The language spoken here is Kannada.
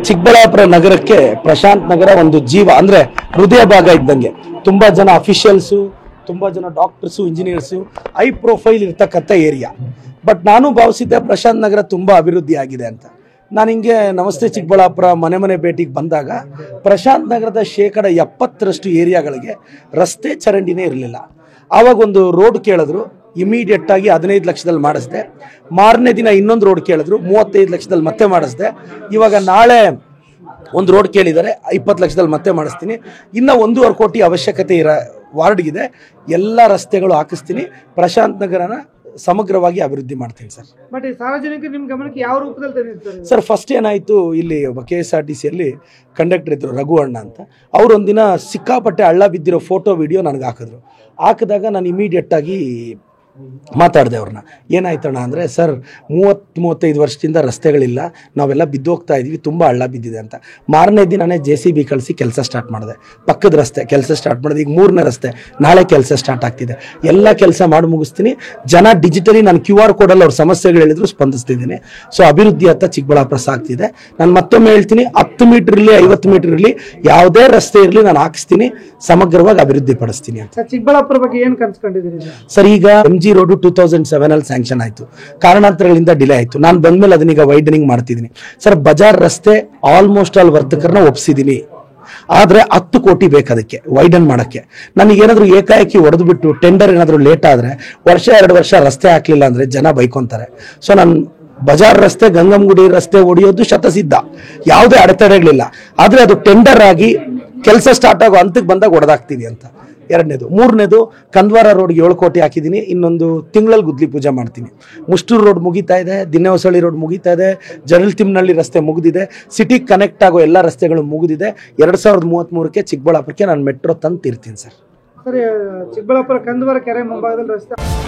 ಚಿಕ್ಕಬಳ್ಳಾಪುರ ನಗರಕ್ಕೆ ಪ್ರಶಾಂತ್ ನಗರ ಒಂದು ಜೀವ ಅಂದ್ರೆ ಹೃದಯ ಭಾಗ ಇದ್ದಂಗೆ. ತುಂಬಾ ಜನ ಅಫಿಷಿಯಲ್ಸು, ತುಂಬಾ ಜನ ಡಾಕ್ಟರ್ಸು, ಇಂಜಿನಿಯರ್ಸು, ಹೈ ಪ್ರೊಫೈಲ್ ಇರ್ತಕ್ಕಂಥ ಏರಿಯಾ. ಬಟ್ ನಾನು ಭಾವಿಸಿದ್ದೆ ಪ್ರಶಾಂತ್ ನಗರ ತುಂಬಾ ಅಭಿವೃದ್ಧಿ ಆಗಿದೆ ಅಂತ. ನಾನು ಹಿಂಗೆ ನಮಸ್ತೆ ಚಿಕ್ಕಬಳ್ಳಾಪುರ ಮನೆ ಭೇಟಿಗೆ ಬಂದಾಗ ಪ್ರಶಾಂತ್ ನಗರದ 70% ಏರಿಯಾಗಳಿಗೆ ರಸ್ತೆ ಚರಂಡಿನೇ ಇರಲಿಲ್ಲ. ಆವಾಗ ಒಂದು ರೋಡ್ ಕೇಳಿದ್ರು, ಇಮಿಡಿಯೇಟ್ ಆಗಿ 15 ಲಕ್ಷದಲ್ಲಿ ಮಾಡಿಸಿದೆ. ಮಾರನೇ ದಿನ ಇನ್ನೊಂದು ರೋಡ್ ಕೇಳಿದ್ರು, 35 ಲಕ್ಷದಲ್ಲಿ ಮತ್ತೆ ಮಾಡಿಸಿದೆ. ಇವಾಗ ನಾಳೆ ಒಂದು ರೋಡ್ ಕೇಳಿದ್ದಾರೆ, 20 ಲಕ್ಷದಲ್ಲಿ ಮತ್ತೆ ಮಾಡಿಸ್ತೀನಿ. ಇನ್ನು 1.5 ಕೋಟಿ ಅವಶ್ಯಕತೆ ಇರೋ ವಾರ್ಡ್ಗಿದೆ, ಎಲ್ಲ ರಸ್ತೆಗಳು ಹಾಕಿಸ್ತೀನಿ. ಪ್ರಶಾಂತ್ ನಗರನ ಸಮಗ್ರವಾಗಿ ಅಭಿವೃದ್ಧಿ ಮಾಡ್ತೀನಿ ಸರ್. ಬಟ್ ಸಾರ್ವಜನಿಕರು ನಿಮ್ಮ ಗಮನಕ್ಕೆ ಯಾವ ರೂಪದಲ್ಲಿ ತಂದಿರ್ತಾರೆ ಸರ್? ಫಸ್ಟ್ ಏನಾಯಿತು, ಇಲ್ಲಿ KSRTCಯಲ್ಲಿ ಕಂಡಕ್ಟರ್ ಇದ್ರು ರಘು ಅಣ್ಣ ಅಂತ. ಅವ್ರು ಒಂದಿನ ಸಿಕ್ಕಾಪಟ್ಟೆ ಹಳ್ಳ ಬಿದ್ದಿರೋ ಫೋಟೋ ವಿಡಿಯೋ ನನಗೆ ಹಾಕಿದಾಗ ನಾನು ಇಮಿಡಿಯೇಟ್ ಆಗಿ ಮಾತಾಡಿದೆ ಅವ್ರನ್ನ. ಏನಾಯ್ತಣ್ಣ ಅಂದರೆ, ಸರ್ 30-35 ವರ್ಷದಿಂದ ರಸ್ತೆಗಳಿಲ್ಲ, ನಾವೆಲ್ಲ ಬಿದ್ದೋಗ್ತಾ ಇದ್ವಿ, ತುಂಬ ಹಳ್ಳ ಬಿದ್ದಿದೆ ಅಂತ. ಮಾರನೇ ದಿನನೇ JCB ಕಳಿಸಿ ಕೆಲಸ ಸ್ಟಾರ್ಟ್ ಮಾಡಿದೆ. ಪಕ್ಕದ ರಸ್ತೆ ಕೆಲಸ ಸ್ಟಾರ್ಟ್ ಮಾಡಿದೆ. ಈಗ 3ನೇ ರಸ್ತೆ ನಾಳೆ ಕೆಲಸ ಸ್ಟಾರ್ಟ್ ಆಗ್ತಿದೆ. ಎಲ್ಲ ಕೆಲಸ ಮಾಡಿ ಮುಗಿಸ್ತೀನಿ. ಜನ ಡಿಜಿಟಲಿ ನಾನು QR ಕೋಡಲ್ಲಿ ಅವ್ರ ಸಮಸ್ಯೆಗಳು ಹೇಳಿದ್ರು ಸ್ಪಂದಿಸ್ತಿದ್ದೀನಿ. ಸೊ ಅಭಿವೃದ್ಧಿ ಅಂತ ಚಿಕ್ಕಬಳ್ಳಾಪುರ ಸಾಗ್ತಿದೆ. ನಾನು ಮತ್ತೊಮ್ಮೆ ಹೇಳ್ತೀನಿ, 10 ಮೀಟರ್ ಇರಲಿ, 50 ಮೀಟರ್ ಇರಲಿ, ಯಾವುದೇ ರಸ್ತೆ ಇರಲಿ ನಾನು ಹಾಕಿಸ್ತೀನಿ, ಸಮಗ್ರವಾಗಿ ಅಭಿವೃದ್ಧಿ ಪಡಿಸ್ತೀನಿ ಅಂತ. ಚಿಕ್ಕಬಳ್ಳಾಪುರ ಬಗ್ಗೆ ಏನು ಕನ್ಸ್ಕೊಂಡಿದ್ದೀರಿ ಸರ್? ಈಗ MG ರೋಡ್ 2007 ಅಲ್ಲಿ ಸ್ಯಾಂಕ್ಷನ್ ಆಯಿತು, ಕಾರಣಾಂತರಗಳಿಂದ ಡಿಲೇ ಆಯಿತು. ನಾನು ಬಂದ್ಮೇಲೆ ಅದನ್ನೀಗ ವೈಡನಿಂಗ್ ಮಾಡ್ತಿದ್ದೀನಿ ಸರ್. ಬಜಾರ್ ರಸ್ತೆ ಆಲ್ಮೋಸ್ಟ್ ಆಲ್ ವರ್ತಕರನ್ನ ಒಪ್ಸಿದ್ದೀನಿ, ಆದರೆ 10 ಕೋಟಿ ಬೇಕು ಅದಕ್ಕೆ ವೈಡನ್ ಮಾಡೋಕ್ಕೆ. ನನಗೇನಾದರೂ ಏಕಾಏಕಿ ಹೊಡೆದ್ಬಿಟ್ಟು ಟೆಂಡರ್ ಏನಾದರೂ ಲೇಟ್ ಆದರೆ 1-2 ವರ್ಷ ರಸ್ತೆ ಹಾಕ್ಲಿಲ್ಲ ಅಂದರೆ ಜನ ಬೈಕೊಂತಾರೆ. ಸೊ ನಾನು ಬಜಾರ್ ರಸ್ತೆ, ಗಂಗಂಗುಡಿ ರಸ್ತೆ ಹೊಡೆಯೋದು ಶತಸಿದ್ಧ, ಯಾವುದೇ ಅಡೆತಡೆಗಳಿಲ್ಲ. ಆದರೆ ಅದು ಟೆಂಡರ್ ಆಗಿ ಕೆಲಸ ಸ್ಟಾರ್ಟ್ ಆಗೋ ಹಂತಕ್ಕೆ ಬಂದಾಗ ಹೊಡೆದಾಕ್ತೀವಿ ಅಂತ. 2ನೇದು. 3ನೇದು, ಕಂದ್ವಾರ ರೋಡ್ಗೆ 7 ಕೋಟಿ ಹಾಕಿದ್ದೀನಿ. ಇನ್ನೊಂದು ತಿಂಗಳಲ್ಲಿ ಗುದ್ಲಿ ಪೂಜೆ ಮಾಡ್ತೀನಿ. ಮುಷ್ಟೂರು ರೋಡ್ ಮುಗಿತಾ ಇದೆ, ದಿನ್ನೆಹೊಸಳ್ಳಿ ರೋಡ್ ಮುಗಿತಾ ಇದೆ, ಜರಳ್ತಿಮ್ನಹಳ್ಳಿ ರಸ್ತೆ ಮುಗಿದಿದೆ, ಸಿಟಿಗೆ ಕನೆಕ್ಟ್ ಆಗೋ ಎಲ್ಲ ರಸ್ತೆಗಳು ಮುಗಿದಿದೆ. 2033ಕ್ಕೆ ಚಿಕ್ಕಬಳ್ಳಾಪುರಕ್ಕೆ ನಾನು ಮೆಟ್ರೋ ತಂದು ತೀರ್ತೀನಿ ಸರ್. ಸರ್, ಚಿಕ್ಕಬಳ್ಳಾಪುರ ಕಂದವಾರ ಕೆರೆ ಮುಂಭಾಗದಲ್ಲಿ ರಸ್ತೆ